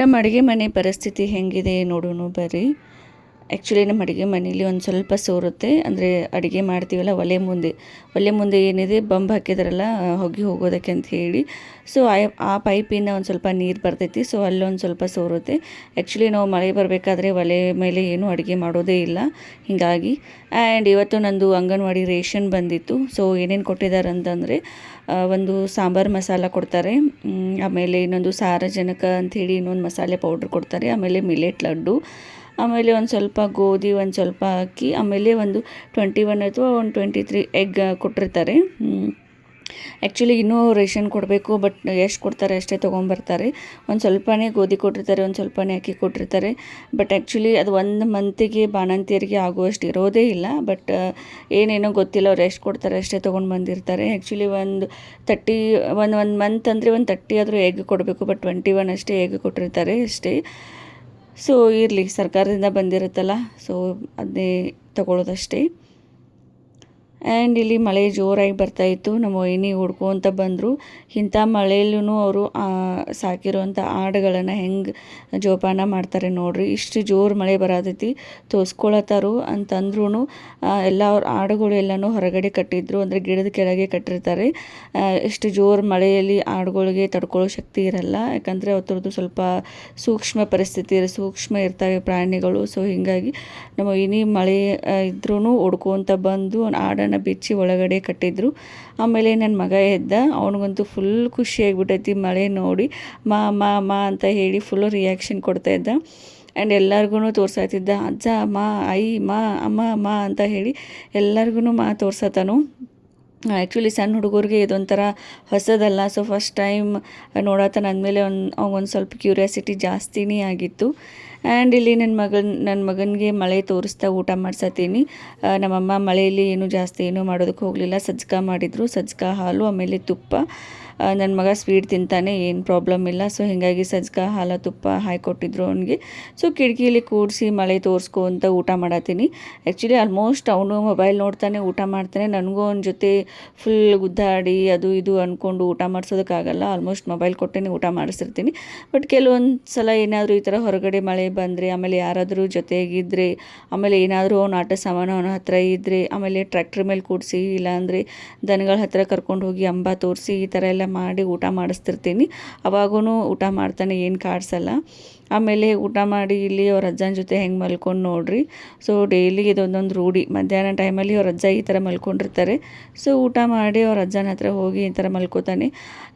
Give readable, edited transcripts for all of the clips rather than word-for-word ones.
ನಮ್ಮ ಅಡುಗೆ ಮನೆ ಪರಿಸ್ಥಿತಿ ಹೆಂಗಿದೆ ನೋಡೋಣ ಬರ್ರಿ. ಆ್ಯಕ್ಚುಲಿ ನಮ್ಮ ಅಡುಗೆ ಮನೇಲಿ ಒಂದು ಸ್ವಲ್ಪ ಸೋರುತ್ತೆ, ಅಂದರೆ ಅಡುಗೆ ಮಾಡ್ತೀವಲ್ಲ ಒಲೆ ಮುಂದೆ ಏನಿದೆ ಬಂಬ್ ಹಾಕಿದ್ರಲ್ಲ ಹೊಗೆ ಹೋಗೋದಕ್ಕೆ ಅಂತ ಹೇಳಿ. ಸೊ ಆ ಪೈಪಿಂದ ಒಂದು ಸ್ವಲ್ಪ ನೀರು ಬರ್ತೈತಿ, ಸೊ ಅಲ್ಲೊಂದು ಸ್ವಲ್ಪ ಸೋರುತ್ತೆ. ಆ್ಯಕ್ಚುಲಿ ನಾವು ಮಳೆ ಬರಬೇಕಾದ್ರೆ ಒಲೆ ಮೇಲೆ ಏನೂ ಅಡುಗೆ ಮಾಡೋದೇ ಇಲ್ಲ ಹೀಗಾಗಿ. ಆ್ಯಂಡ್ ಇವತ್ತು ನಂದು ಅಂಗನವಾಡಿ ರೇಷನ್ ಬಂದಿತ್ತು. ಸೊ ಏನೇನು ಕೊಟ್ಟಿದ್ದಾರೆ ಅಂತಂದರೆ ಒಂದು ಸಾಂಬಾರು ಮಸಾಲ ಕೊಡ್ತಾರೆ, ಆಮೇಲೆ ಇನ್ನೊಂದು ಸಾರಜನಕ ಅಂಥೇಳಿ ಇನ್ನೊಂದು ಮಸಾಲೆ ಪೌಡ್ರ್ ಕೊಡ್ತಾರೆ, ಆಮೇಲೆ ಮಿಲೆಟ್ ಲಡ್ಡು, ಆಮೇಲೆ ಒಂದು ಸ್ವಲ್ಪ ಗೋಧಿ, ಒಂದು ಸ್ವಲ್ಪ ಅಕ್ಕಿ, ಆಮೇಲೆ ಒಂದು 21 ಅಥವಾ ಒಂದು 23 ಎಗ್ ಕೊಟ್ಟಿರ್ತಾರೆ. ಆ್ಯಕ್ಚುಲಿ ಇನ್ನೂ ರೇಷನ್ ಕೊಡಬೇಕು, ಬಟ್ ಎಷ್ಟು ಕೊಡ್ತಾರೆ ಅಷ್ಟೇ ತೊಗೊಂಬರ್ತಾರೆ. ಒಂದು ಸ್ವಲ್ಪನೇ ಗೋಧಿ ಕೊಟ್ಟಿರ್ತಾರೆ, ಒಂದು ಸ್ವಲ್ಪನೇ ಅಕ್ಕಿ ಕೊಟ್ಟಿರ್ತಾರೆ. ಬಟ್ ಆ್ಯಕ್ಚುಲಿ ಅದು 1 ಮಂತಿಗೆ ಬಾಣಂತಿಯರಿಗೆ ಆಗುವಷ್ಟು ಇರೋದೇ ಇಲ್ಲ. ಬಟ್ ಏನೇನೋ ಗೊತ್ತಿಲ್ಲ, ಅವ್ರು ಎಷ್ಟು ಕೊಡ್ತಾರೆ ಅಷ್ಟೇ ತೊಗೊಂಡು ಬಂದಿರ್ತಾರೆ. ಆ್ಯಕ್ಚುಲಿ ಒಂದು ಮಂತ್ ಅಂದರೆ ಒಂದು 30 ಆದರೂ ಎಗ್ ಕೊಡಬೇಕು, ಬಟ್ 21 ಅಷ್ಟೇ ಎಗ್ ಕೊಟ್ಟಿರ್ತಾರೆ ಅಷ್ಟೇ. ಸೊ ಇರಲಿ, ಸರ್ಕಾರದಿಂದ ಬಂದಿರುತ್ತಲ್ಲ, ಸೊ ಅದನ್ನೇ ತಗೊಳ್ಳೋದಷ್ಟೇ. ಆ್ಯಂಡ್ ಇಲ್ಲಿ ಮಳೆ ಜೋರಾಗಿ ಬರ್ತಾಯಿತ್ತು. ನಮ್ಮ ವೈನಿ ಹುಡ್ಕೊಂತ ಬಂದರು. ಇಂಥ ಮಳೆಯಲ್ಲೂ ಅವರು ಸಾಕಿರುವಂಥ ಆಡುಗಳನ್ನು ಹೆಂಗೆ ಜೋಪಾನ ಮಾಡ್ತಾರೆ ನೋಡಿರಿ. ಇಷ್ಟು ಜೋರು ಮಳೆ ಬರತೈತಿ, ತೋರಿಸ್ಕೊಳತ್ತಾರು ಅಂತಂದ್ರೂ ಎಲ್ಲ ಅವ್ರ ಆಡುಗಳು ಎಲ್ಲನೂ ಹೊರಗಡೆ ಕಟ್ಟಿದ್ರು, ಅಂದರೆ ಗಿಡದ ಕೆಳಗೆ ಕಟ್ಟಿರ್ತಾರೆ. ಇಷ್ಟು ಜೋರು ಮಳೆಯಲ್ಲಿ ಆಡುಗಳಿಗೆ ತಡ್ಕೊಳ್ಳೋ ಶಕ್ತಿ ಇರಲ್ಲ, ಯಾಕಂದರೆ ಅವ್ರದ್ದು ಸ್ವಲ್ಪ ಸೂಕ್ಷ್ಮ ಇರ್ತವೆ ಪ್ರಾಣಿಗಳು. ಸೊ ಹೀಗಾಗಿ ನಮ್ಮ ವೈನಿ ಮಳೆ ಇದ್ರೂ ಹೊಡ್ಕೊಂತ ಬಂದು ಆಡನ್ನು ಬಿಚ್ಚಿ ಒಳಗಡೆ ಕಟ್ಟಿದ್ರು. ಆಮೇಲೆ ನನ್ನ ಮಗ ಎದ್ದ, ಅವನಿಗಂತೂ ಫುಲ್ ಖುಷಿಯಾಗಿಬಿಟ್ಟೈತಿ ಮಳೆ ನೋಡಿ. ಮಾ ಅಂತ ಹೇಳಿ ಫುಲ್ಲು ರಿಯಾಕ್ಷನ್ ಕೊಡ್ತಾ ಇದ್ದ. ಆ್ಯಂಡ್ ಎಲ್ಲರಿಗೂ ತೋರ್ಸಾತಿದ್ದ, ಅಜ್ಜ ಮಾ, ಐ ಮಾ, ಅಮ್ಮ ಅಂತ ಹೇಳಿ ಎಲ್ಲರಿಗೂ ತೋರ್ಸತಾನು. ಆ್ಯಕ್ಚುಲಿ ಸಣ್ಣ ಹುಡುಗರಿಗೆ ಇದೊಂಥರ ಹೊಸದಲ್ಲ, ಸೊ ಫಸ್ಟ್ ಟೈಮ್ ನೋಡತ್ತಾನ ಅಂದಮೇಲೆ ಅವ್ನಿಗೊಂದು ಸ್ವಲ್ಪ ಕ್ಯೂರಿಯಾಸಿಟಿ ಜಾಸ್ತಿನೇ ಆಗಿತ್ತು. ಆ್ಯಂಡ್ ಇಲ್ಲಿ ನನ್ನ ಮಗನಿಗೆ ಮಳೆ ತೋರಿಸ್ತಾ ಊಟ ಮಾಡ್ಸತ್ತೀನಿ. ನಮ್ಮಮ್ಮ ಮಳೆಯಲ್ಲಿ ಏನೂ ಮಾಡೋದಕ್ಕೆ ಹೋಗಲಿಲ್ಲ. ಸಜ್ಜಕ ಮಾಡಿದರು, ಸಜ್ಜಕ ಹಾಲು ಆಮೇಲೆ ತುಪ್ಪ. ನನ್ನ ಮಗ ಸ್ವೀಟ್ ತಿಂತಾನೆ, ಏನು ಪ್ರಾಬ್ಲಮ್ ಇಲ್ಲ. ಸೊ ಹೀಗಾಗಿ ಸಜ್ಜಕ ಹಾಲು ತುಪ್ಪ ಹಾಕಿಕೊಟ್ಟಿದ್ರು ಅವನಿಗೆ. ಸೊ ಕಿಟಕಿಯಲ್ಲಿ ಕೂಡಿಸಿ ಮಳೆ ತೋರಿಸ್ಕೊಂತ ಊಟ ಮಾಡತ್ತೀನಿ. ಆ್ಯಕ್ಚುಲಿ ಆಲ್ಮೋಸ್ಟ್ ಅವನು ಮೊಬೈಲ್ ನೋಡ್ತಾನೆ ಊಟ ಮಾಡ್ತಾನೆ. ನನಗೂ ಅವನ ಜೊತೆ ಫುಲ್ ಗುದ್ದಾಡಿ ಅದು ಇದು ಅಂದ್ಕೊಂಡು ಊಟ ಮಾಡಿಸೋದಕ್ಕಾಗಲ್ಲ. ಆಲ್ಮೋಸ್ಟ್ ಮೊಬೈಲ್ ಕೊಟ್ಟೇ ಊಟ ಮಾಡಿಸಿರ್ತೀನಿ. ಬಟ್ ಕೆಲವೊಂದು ಸಲ ಏನಾದರೂ ಈ ಥರ ಹೊರಗಡೆ ಮಳೆ ಬಂದರೆ, ಆಮೇಲೆ ಯಾರಾದರೂ ಜೊತೆಗಿದ್ದರೆ, ಆಮೇಲೆ ಏನಾದರೂ ಅವ್ನ ಆಟ ಸಾಮಾನು ಅವನ ಹತ್ರ ಇದ್ದರೆ, ಆಮೇಲೆ ಟ್ರ್ಯಾಕ್ಟರ್ ಮೇಲೆ ಕೂಡಿಸಿ, ಇಲ್ಲಾಂದರೆ ದನಗಳ ಹತ್ರ ಕರ್ಕೊಂಡು ಹೋಗಿ ಅಂಬ ತೋರಿಸಿ ಈ ಥರ ಎಲ್ಲ ಮಾಡಿ ಊಟ ಮಾಡಿಸ್ತಿರ್ತೀನಿ. ಅವಾಗೂ ಊಟ ಮಾಡ್ತಾನೆ, ಏನು ಕಾಡಿಸಲ್ಲ. ಆಮೇಲೆ ಊಟ ಮಾಡಿ ಇಲ್ಲಿ ಅವ್ರ ಅಜ್ಜನ ಜೊತೆ ಹೆಂಗೆ ಮಲ್ಕೊಂಡು ನೋಡ್ರಿ. ಸೊ ಡೈಲಿ ಇದೊಂದೊಂದು ರೂಢಿ, ಮಧ್ಯಾಹ್ನ ಟೈಮಲ್ಲಿ ಅವ್ರ ಅಜ್ಜ ಈ ಥರ ಮಲ್ಕೊಂಡಿರ್ತಾರೆ. ಸೊ ಊಟ ಮಾಡಿ ಅವ್ರ ಅಜ್ಜನ ಹತ್ರ ಹೋಗಿ ಈ ಥರ ಮಲ್ಕೋತಾನೆ.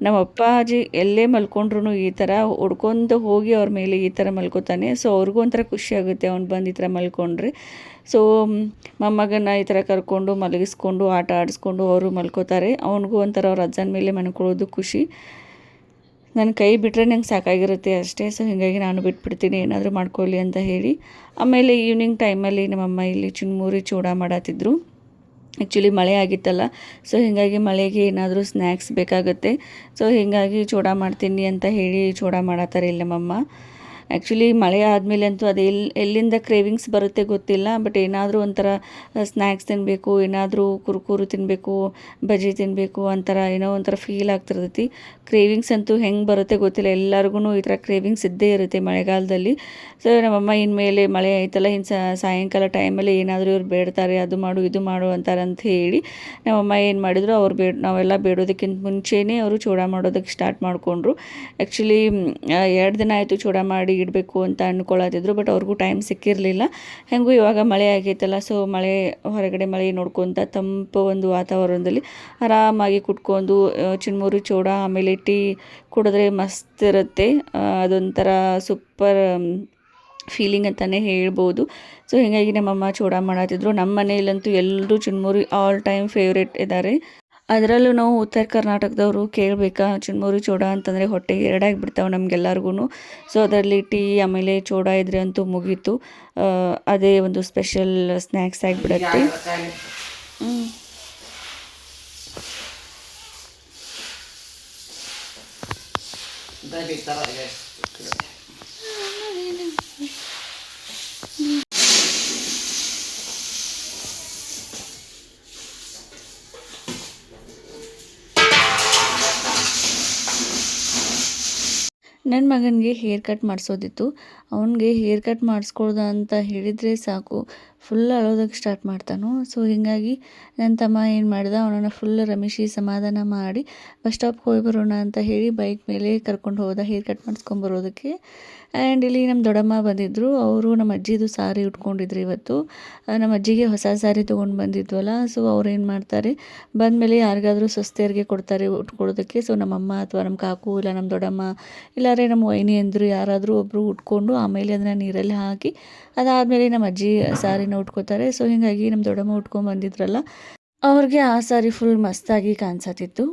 ನಮ್ಮ ಅಪ್ಪಾಜಿ ಎಲ್ಲೇ ಮಲ್ಕೊಂಡ್ರು ಈ ಥರ ಹುಡ್ಕೊಂತ ಹೋಗಿ ಅವ್ರ ಮೇಲೆ ಈ ಥರ ಮಲ್ಕೋತಾನೆ. ಸೊ ಅವ್ರಿಗೂ ಒಂಥರ ಖುಷಿ ಆಗುತ್ತೆ ಅವ್ನು ಬಂದು ಈ ಥರ ಮಲ್ಕೊಂಡ್ರೆ. ಸೊ ಮೊಮ್ಮಗನ ಈ ಥರ ಕರ್ಕೊಂಡು ಮಲಗಿಸ್ಕೊಂಡು ಆಟ ಆಡಿಸ್ಕೊಂಡು ಅವರು ಮಲ್ಕೋತಾರೆ. ಅವನಿಗೂ ಒಂಥರ ಅವ್ರ ಅಜ್ಜನ ಮೇಲೆ ಮಲ್ಕೊಳ್ಳೋದು ಖುಷಿ. ನನ್ನ ಕೈ ಬಿಟ್ಟರೆ ನಂಗೆ ಸಾಕಾಗಿರುತ್ತೆ ಅಷ್ಟೇ. ಸೊ ಹೀಗಾಗಿ ನಾನು ಬಿಟ್ಬಿಡ್ತೀನಿ, ಏನಾದರೂ ಮಾಡ್ಕೊಳ್ಳಿ ಅಂತ ಹೇಳಿ. ಆಮೇಲೆ ಈವ್ನಿಂಗ್ ಟೈಮಲ್ಲಿ ನಮ್ಮಮ್ಮ ಇಲ್ಲಿ ಚುನ್ಮುರಿ ಚೂಡ ಮಾಡತ್ತಿದ್ರು. ಆ್ಯಕ್ಚುಲಿ ಮಳೆ ಆಗಿತ್ತಲ್ಲ, ಸೊ ಹೀಗಾಗಿ ಮಳೆಗೆ ಏನಾದರೂ ಸ್ನ್ಯಾಕ್ಸ್ ಬೇಕಾಗುತ್ತೆ. ಸೊ ಹೀಗಾಗಿ ಚೂಡ ಮಾಡ್ತೀನಿ ಅಂತ ಹೇಳಿ ಚೂಡ ಮಾಡತ್ತಾರೆ ಇಲ್ಲಿ ನಮ್ಮಮ್ಮ. ಆ್ಯಕ್ಚುಲಿ ಮಳೆ ಆದಮೇಲೆ ಅಂತೂ ಅದು ಎಲ್ಲಿಂದ ಕ್ರೇವಿಂಗ್ಸ್ ಬರುತ್ತೆ ಗೊತ್ತಿಲ್ಲ, ಬಟ್ ಏನಾದರೂ ಒಂಥರ ಸ್ನ್ಯಾಕ್ಸ್ ತಿನ್ನಬೇಕು, ಏನಾದರೂ ಕುರುಕುರು ತಿನ್ನಬೇಕು, ಬಜ್ಜಿ ತಿನ್ನಬೇಕು ಅಂತಾರ ಏನೋ ಒಂಥರ ಫೀಲ್ ಆಗ್ತಿರ್ತೈತಿ. ಕ್ರೇವಿಂಗ್ಸ್ ಅಂತೂ ಹೆಂಗೆ ಬರುತ್ತೆ ಗೊತ್ತಿಲ್ಲ, ಎಲ್ಲರಿಗೂ ಈ ಥರ ಕ್ರೇವಿಂಗ್ಸ್ ಇದ್ದೇ ಇರುತ್ತೆ ಮಳೆಗಾಲದಲ್ಲಿ. ಸೊ ನಮ್ಮಮ್ಮ ಇನ್ಮೇಲೆ ಮಳೆ ಆಯ್ತಲ್ಲ, ಸಾಯಂಕಾಲ ಟೈಮಲ್ಲಿ ಏನಾದರೂ ಇವ್ರು ಬೇಡ್ತಾರೆ, ಅದು ಮಾಡು ಇದು ಮಾಡು ಅಂತಾರಂತ ಹೇಳಿ ನಮ್ಮಮ್ಮ ಏನು ಮಾಡಿದ್ರು, ನಾವೆಲ್ಲ ಬೇಡೋದಕ್ಕಿಂತ ಮುಂಚೆನೇ ಅವರು ಚೂಡ ಮಾಡೋದಕ್ಕೆ ಸ್ಟಾರ್ಟ್ ಮಾಡಿಕೊಂಡ್ರು. ಆ್ಯಕ್ಚುಲಿ 2 ದಿನ ಆಯಿತು ಚೂಡ ಮಾಡಿ ಇಡಬೇಕು ಅಂತ ಅಂದ್ಕೊಳ್ಳತ್ತಿದ್ರು, ಬಟ್ ಅವ್ರಿಗೂ ಟೈಮ್ ಸಿಕ್ಕಿರಲಿಲ್ಲ. ಹೆಂಗೂ ಇವಾಗ ಮಳೆ ಆಗೈತಲ್ಲ, ಸೊ ಹೊರಗಡೆ ಮಳೆ ನೋಡ್ಕೊತ ತಂಪು ಒಂದು ವಾತಾವರಣದಲ್ಲಿ ಆರಾಮಾಗಿ ಕುಟ್ಕೊಂಡು ಚುನ್ಮುರಿ ಚೂಡ ಆಮೇಲೆ ಟೀ ಕುಡಿದ್ರೆ ಮಸ್ತ್ ಇರುತ್ತೆ. ಅದೊಂಥರ ಸೂಪರ್ ಫೀಲಿಂಗ್ ಅಂತಲೇ ಹೇಳ್ಬೋದು. ಸೊ ಹೀಗಾಗಿ ನಮ್ಮಮ್ಮ ಚೂಡ ಮಾಡತ್ತಿದ್ರು. ನಮ್ಮ ಮನೆಯಲ್ಲಂತೂ ಎಲ್ಲರೂ ಚುನ್ಮುರಿ ಆಲ್ ಟೈಮ್ ಫೇವ್ರೇಟ್ ಇದ್ದಾರೆ. ಅದರಲ್ಲೂ ನಾವು ಉತ್ತರ ಕರ್ನಾಟಕದವರು ಕೇಳಬೇಕಾ, ಚುನ್ಮುರಿ ಚೂಡ ಅಂತಂದರೆ ಹೊಟ್ಟೆಗೆ ಎರಡಾಗಿಬಿಡ್ತಾವೆ ನಮಗೆಲ್ಲರಿಗೂ. ಸೊ ಅದರಲ್ಲಿ ಟೀ ಆಮೇಲೆ ಚೂಡ ಇದ್ರೆ ಅಂತೂ ಮುಗೀತು, ಅದೇ ಒಂದು ಸ್ಪೆಷಲ್ ಸ್ನ್ಯಾಕ್ಸ್ ಆಗಿಬಿಡತ್ತೆ. ನನ್ನ ಮಗನಿಗೆ ಹೇರ್ ಕಟ್ ಮಾಡಿಸೋದಿತ್ತು. ಅವನಿಗೆ ಹೇರ್ ಕಟ್ ಮಾಡಿಸ್ಕೊಳ್ದ ಅಂತ ಹೇಳಿದರೆ ಸಾಕು, ಫುಲ್ ಅಳೋದಕ್ಕೆ ಸ್ಟಾರ್ಟ್ ಮಾಡ್ತಾನು. ಸೊ ಹೀಗಾಗಿ ನನ್ನ ತಮ್ಮ ಏನು ಮಾಡ್ದ, ಅವನನ್ನು ಫುಲ್ ರಮಿಸಿ ಸಮಾಧಾನ ಮಾಡಿ ಬಸ್ ಸ್ಟಾಪ್ಗೆ ಹೋಗಿ ಬರೋಣ ಅಂತ ಹೇಳಿ ಬೈಕ್ ಮೇಲೆ ಕರ್ಕೊಂಡು ಹೋದ ಹೇರ್ ಕಟ್ ಮಾಡಿಸ್ಕೊಂಬರೋದಕ್ಕೆ. ಆ್ಯಂಡ್ ಇಲ್ಲಿ ನಮ್ಮ ದೊಡ್ಡಮ್ಮ ಬಂದಿದ್ದರು. ಅವರು ನಮ್ಮ ಅಜ್ಜಿದು ಸಾರಿ ಉಟ್ಕೊಂಡಿದ್ರು ಇವತ್ತು. ನಮ್ಮ ಅಜ್ಜಿಗೆ ಹೊಸ ಸಾರಿ ತೊಗೊಂಡು ಬಂದಿದ್ವಲ್ಲ, ಸೊ ಅವ್ರು ಏನು ಮಾಡ್ತಾರೆ, ಬಂದಮೇಲೆ ಯಾರಿಗಾದರೂ ಸ್ವಸ್ತಿಯರಿಗೆ ಕೊಡ್ತಾರೆ ಉಟ್ಕೊಳ್ಳೋದಕ್ಕೆ. ಸೊ ನಮ್ಮಮ್ಮ ಅಥವಾ ನಮ್ಮ ಕಾಕು ಇಲ್ಲ ನಮ್ಮ ದೊಡ್ಡಮ್ಮ ಇಲ್ಲಾಂದರೆ ನಮ್ಮ ವೈನಿ ಅಂದರು ಯಾರಾದರೂ ಒಬ್ಬರು ಉಟ್ಕೊಂಡು ಆಮೇಲೆ ಅದನ್ನು ನೀರಲ್ಲಿ ಹಾಕಿ ಅದಾದಮೇಲೆ ನಮ್ಮ ಅಜ್ಜಿ ಸಾರಿನ ಉಟ್ಕೋತಾರೆ. ಸೊ ಹೀಗಾಗಿ ನಮ್ಮ ದೊಡ್ಡಮ್ಮ ಉಟ್ಕೊಂಡು ಬಂದಿದ್ರಲ್ಲ, ಅವ್ರಿಗೆ ಆ ಸಾರಿ ಫುಲ್ ಮಸ್ತಾಗಿ ಕಾಣಿಸತ್ತಿತ್ತು.